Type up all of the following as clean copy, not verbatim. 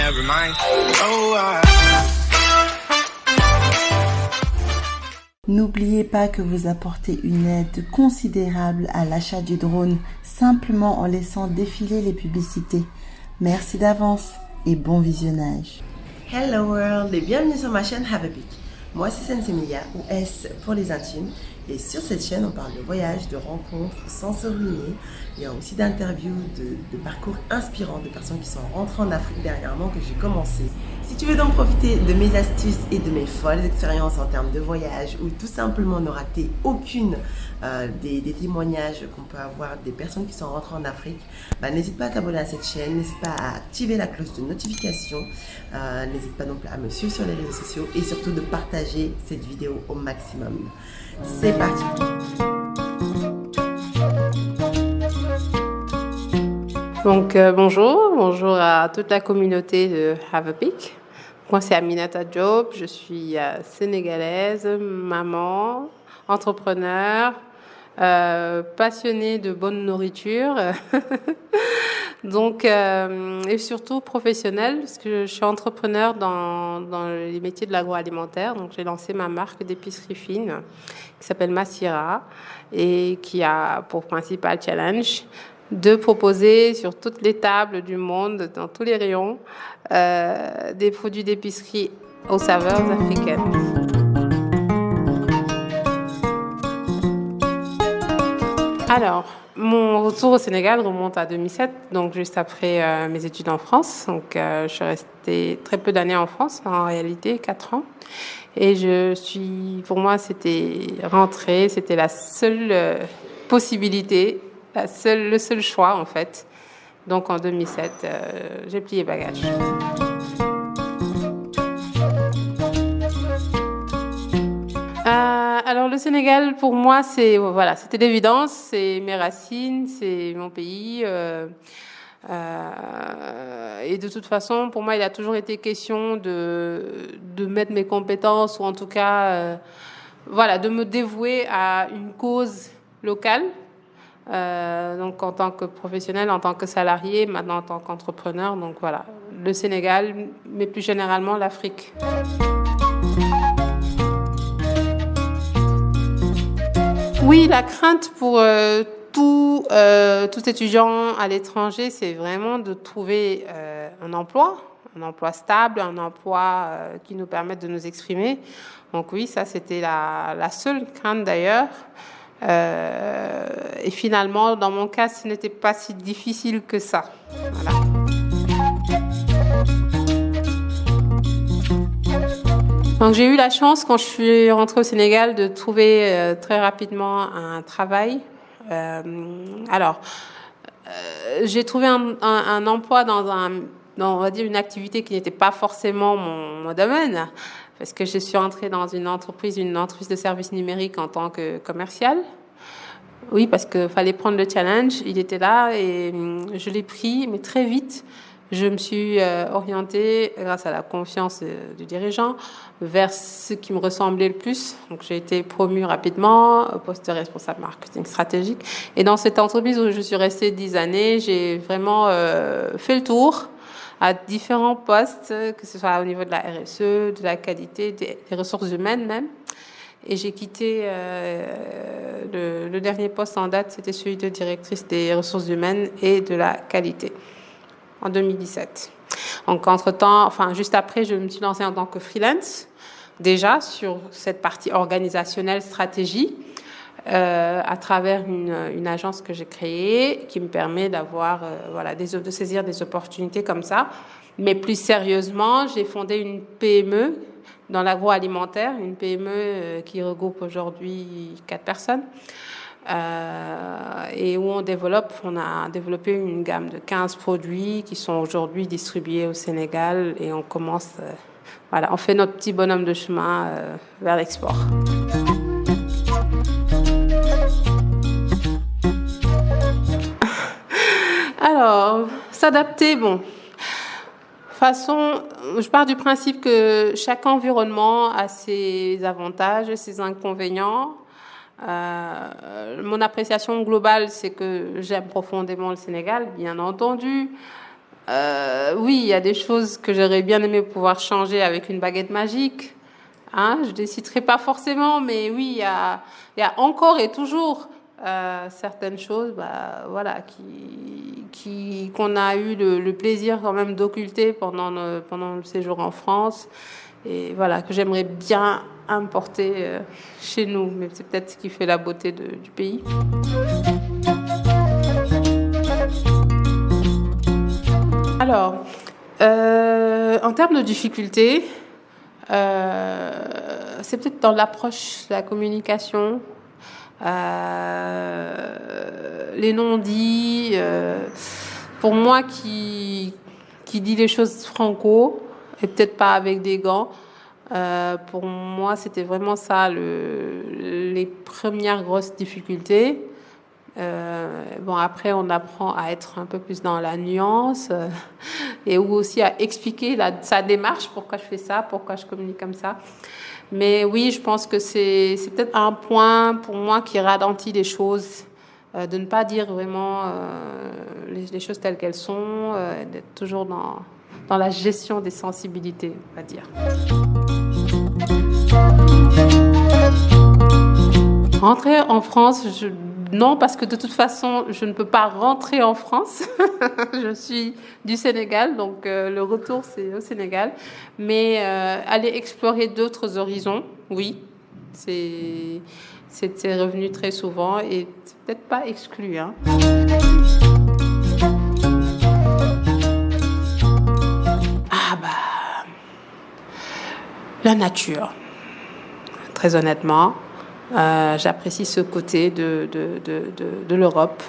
never mind. Oh, N'oubliez pas que vous apportez une aide considérable à l'achat du drone simplement en laissant défiler les publicités. Merci d'avance et bon visionnage. Hello world et bienvenue sur ma chaîne Have a Peek. Moi c'est Sensemilia ou S pour les intimes et sur cette chaîne on parle de voyages, de rencontres sans se ruiner. Il y a aussi d'interviews, de parcours inspirants de personnes qui sont rentrées en Afrique dernièrement que j'ai commencé. Si tu veux donc profiter de mes astuces et de mes folles expériences en termes de voyage ou tout simplement ne rater aucune des témoignages qu'on peut avoir des personnes qui sont rentrées en Afrique, n'hésite pas à t'abonner à cette chaîne, n'hésite pas à activer la cloche de notification, n'hésite pas non plus à me suivre sur les réseaux sociaux et surtout de partager cette vidéo au maximum. C'est parti! Donc bonjour à toute la communauté de Have a Peek. Moi c'est Aminata Diop, je suis sénégalaise, maman, entrepreneur, passionnée de bonne nourriture, donc et surtout professionnelle parce que je suis entrepreneur dans les métiers de l'agroalimentaire. Donc j'ai lancé ma marque d'épicerie fine qui s'appelle Massira et qui a pour principal challenge de proposer sur toutes les tables du monde, dans tous les rayons, des produits d'épicerie aux saveurs africaines. Alors, mon retour au Sénégal remonte à 2007, donc juste après mes études en France. Donc, je suis restée très peu d'années en France, en réalité 4 ans. Et pour moi, c'était rentrer, c'était la seule possibilité. Le seul choix en fait. Donc en 2007, j'ai plié bagages. Alors le Sénégal pour moi c'était l'évidence, c'est mes racines, c'est mon pays. Et de toute façon, pour moi, il a toujours été question de mettre mes compétences ou en tout cas, de me dévouer à une cause locale. Donc en tant que professionnel, en tant que salarié, maintenant en tant qu'entrepreneur. Donc voilà, le Sénégal, mais plus généralement l'Afrique. Oui, la crainte pour tout étudiant à l'étranger, c'est vraiment de trouver un emploi stable, un emploi qui nous permette de nous exprimer. Donc oui, ça c'était la seule crainte d'ailleurs. Et finalement, dans mon cas, ce n'était pas si difficile que ça. Voilà. Donc, j'ai eu la chance, quand je suis rentrée au Sénégal, de trouver très rapidement un travail. J'ai trouvé un emploi dans on va dire, une activité qui n'était pas forcément mon domaine. Parce que je suis entrée dans une entreprise de services numériques en tant que commerciale. Oui, parce qu'il fallait prendre le challenge. Il était là et je l'ai pris, mais très vite, je me suis orientée, grâce à la confiance du dirigeant, vers ce qui me ressemblait le plus. Donc, j'ai été promue rapidement au poste de responsable marketing stratégique. Et dans cette entreprise où je suis restée 10 années, j'ai vraiment fait le tour à différents postes, que ce soit au niveau de la RSE, de la qualité, des ressources humaines même. Et j'ai quitté le dernier poste en date, c'était celui de directrice des ressources humaines et de la qualité, en 2017. Donc, entre-temps, juste après, je me suis lancée en tant que freelance, déjà sur cette partie organisationnelle, stratégie, à travers une agence que j'ai créée qui me permet d'avoir de saisir des opportunités comme ça. Mais plus sérieusement, j'ai fondé une PME dans l'agroalimentaire, une PME qui regroupe aujourd'hui 4 personnes et où on a développé une gamme de 15 produits qui sont aujourd'hui distribués au Sénégal et on commence, on fait notre petit bonhomme de chemin vers l'export. Alors, s'adapter, je pars du principe que chaque environnement a ses avantages, ses inconvénients. Mon appréciation globale, c'est que j'aime profondément le Sénégal, bien entendu. Oui, il y a des choses que j'aurais bien aimé pouvoir changer avec une baguette magique. Hein, je ne les citerai pas forcément, mais oui, il y a encore et toujours certaines choses voilà, qu'on a eu le plaisir quand même d'occulter pendant le séjour en France. Et voilà, que j'aimerais bien importer chez nous. Mais c'est peut-être ce qui fait la beauté du pays. Alors, en termes de difficultés, c'est peut-être dans l'approche de la communication, les non-dits. Pour moi qui dit les choses franco, et peut-être pas avec des gants, pour moi c'était vraiment ça les premières grosses difficultés. Après on apprend à être un peu plus dans la nuance et aussi à expliquer sa démarche, pourquoi je fais ça, pourquoi je communique comme ça. Mais oui, je pense que c'est peut-être un point pour moi qui ralentit les choses, de ne pas dire vraiment les choses telles qu'elles sont, d'être toujours dans la gestion des sensibilités, on va dire. Rentrer en France, non, parce que de toute façon, je ne peux pas rentrer en France. Je suis du Sénégal, donc le retour, c'est au Sénégal. Mais aller explorer d'autres horizons, oui, c'est revenu très souvent et c'est peut-être pas exclu. Hein. La nature, très honnêtement. J'apprécie ce côté de l'Europe,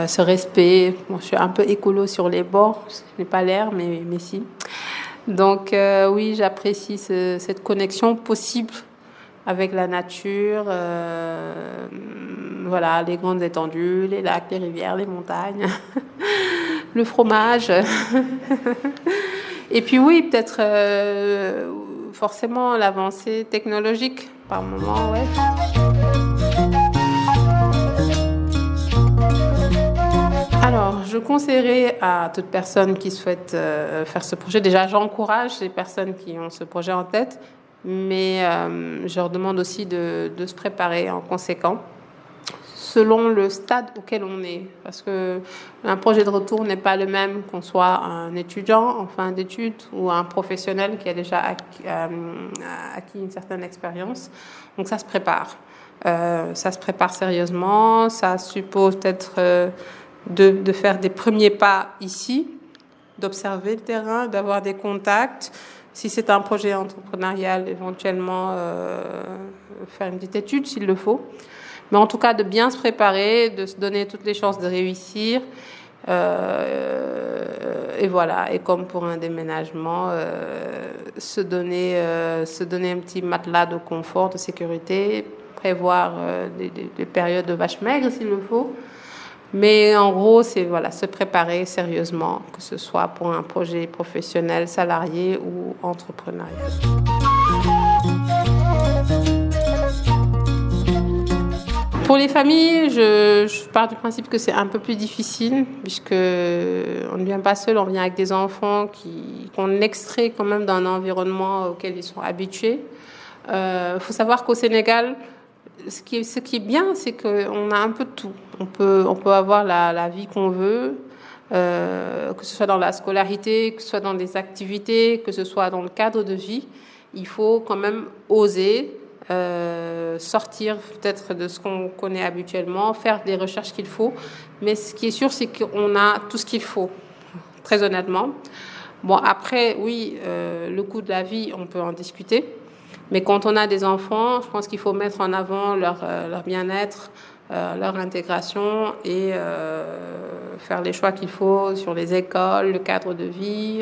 ce respect. Bon, je suis un peu écolo sur les bords, je n'ai pas l'air, mais si. Donc oui, j'apprécie cette connexion possible avec la nature. Voilà, les grandes étendues, les lacs, les rivières, les montagnes, le fromage. Et puis oui, peut-être forcément l'avancée technologique par moment, ouais. Alors, je conseillerais à toute personne qui souhaite faire ce projet, déjà j'encourage les personnes qui ont ce projet en tête, mais je leur demande aussi de se préparer en conséquent, selon le stade auquel on est. Parce qu'un projet de retour n'est pas le même qu'on soit un étudiant en fin d'études ou un professionnel qui a déjà acquis une certaine expérience. Donc ça se prépare. Ça se prépare sérieusement. Ça suppose peut-être de faire des premiers pas ici, d'observer le terrain, d'avoir des contacts. Si c'est un projet entrepreneurial, éventuellement faire une petite étude s'il le faut. Mais en tout cas, de bien se préparer, de se donner toutes les chances de réussir. Et voilà. Et comme pour un déménagement, se donner un petit matelas de confort, de sécurité, prévoir des périodes de vaches maigres s'il le faut. Mais en gros, c'est voilà, se préparer sérieusement, que ce soit pour un projet professionnel, salarié ou entrepreneurial. Pour les familles, je pars du principe que c'est un peu plus difficile, puisque on ne vient pas seul, on vient avec des enfants qu'on extrait quand même d'un environnement auquel ils sont habitués. Faut savoir qu'au Sénégal, ce qui est bien, c'est qu'on a un peu de tout. On peut avoir la vie qu'on veut, que ce soit dans la scolarité, que ce soit dans des activités, que ce soit dans le cadre de vie. Il faut quand même oser sortir peut-être de ce qu'on connaît habituellement, faire des recherches qu'il faut. Mais ce qui est sûr, c'est qu'on a tout ce qu'il faut, très honnêtement. Bon, après, oui, le coût de la vie, on peut en discuter. Mais quand on a des enfants, je pense qu'il faut mettre en avant leur bien-être, leur intégration et faire les choix qu'il faut sur les écoles, le cadre de vie,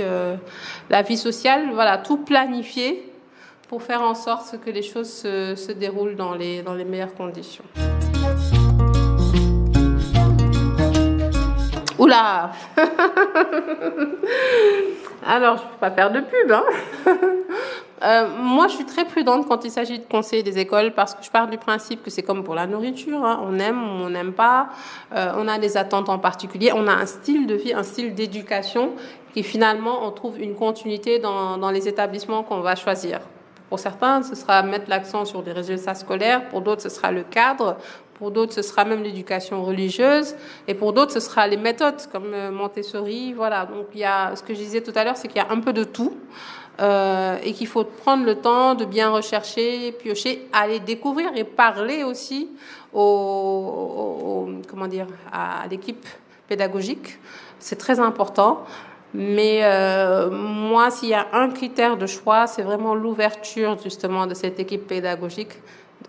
la vie sociale, voilà, tout planifier pour faire en sorte que les choses se déroulent dans les meilleures conditions. Oula. Alors, je ne peux pas faire de pub, hein. Moi, je suis très prudente quand il s'agit de conseiller des écoles parce que je pars du principe que c'est comme pour la nourriture, hein. On aime ou on n'aime pas. On a des attentes en particulier. On a un style de vie, un style d'éducation et finalement on trouve une continuité dans les établissements qu'on va choisir. Pour certains, ce sera mettre l'accent sur des résultats scolaires, pour d'autres, ce sera le cadre, pour d'autres, ce sera même l'éducation religieuse, et pour d'autres, ce sera les méthodes comme Montessori. Voilà, donc il y a, ce que je disais tout à l'heure, c'est qu'il y a un peu de tout, et qu'il faut prendre le temps de bien rechercher, piocher, aller découvrir et parler aussi à l'équipe pédagogique. C'est très important. Mais moi, s'il y a un critère de choix, c'est vraiment l'ouverture justement de cette équipe pédagogique.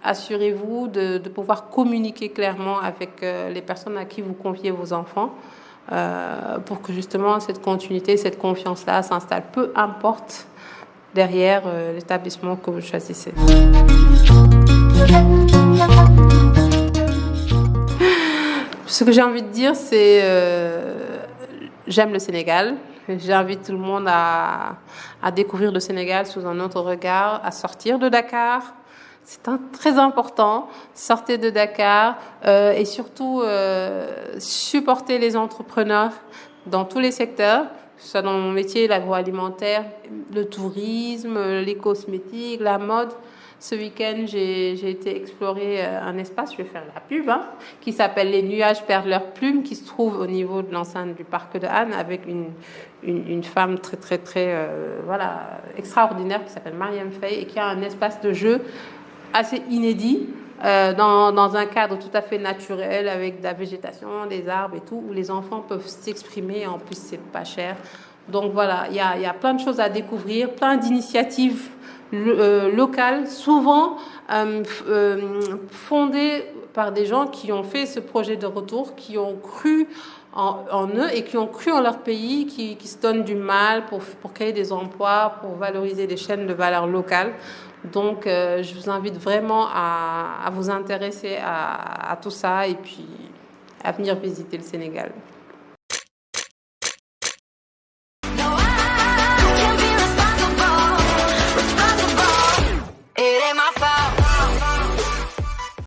Assurez-vous de pouvoir communiquer clairement avec les personnes à qui vous confiez vos enfants pour que justement cette continuité, cette confiance-là s'installe, peu importe derrière l'établissement que vous choisissez. Ce que j'ai envie de dire, c'est j'aime le Sénégal. J'invite tout le monde à découvrir le Sénégal sous un autre regard, à sortir de Dakar. C'est très important, sortez de Dakar et surtout supporter les entrepreneurs dans tous les secteurs, que ce soit dans mon métier, l'agroalimentaire, le tourisme, les cosmétiques, la mode. Ce week-end, j'ai été explorer un espace, je vais faire la pub, qui s'appelle Les Nuages perdent leurs plumes, qui se trouve au niveau de l'enceinte du parc de Han, avec une femme très extraordinaire qui s'appelle Mariam Faye et qui a un espace de jeu assez inédit dans un cadre tout à fait naturel avec de la végétation, des arbres et tout, où les enfants peuvent s'exprimer et en plus c'est pas cher. Donc voilà, il y a plein de choses à découvrir, plein d'initiatives locales, souvent fondées par des gens qui ont fait ce projet de retour, qui ont cru en eux et qui ont cru en leur pays, qui se donnent du mal pour créer des emplois, pour valoriser des chaînes de valeur locales. Donc je vous invite vraiment à vous intéresser à tout ça et puis à venir visiter le Sénégal.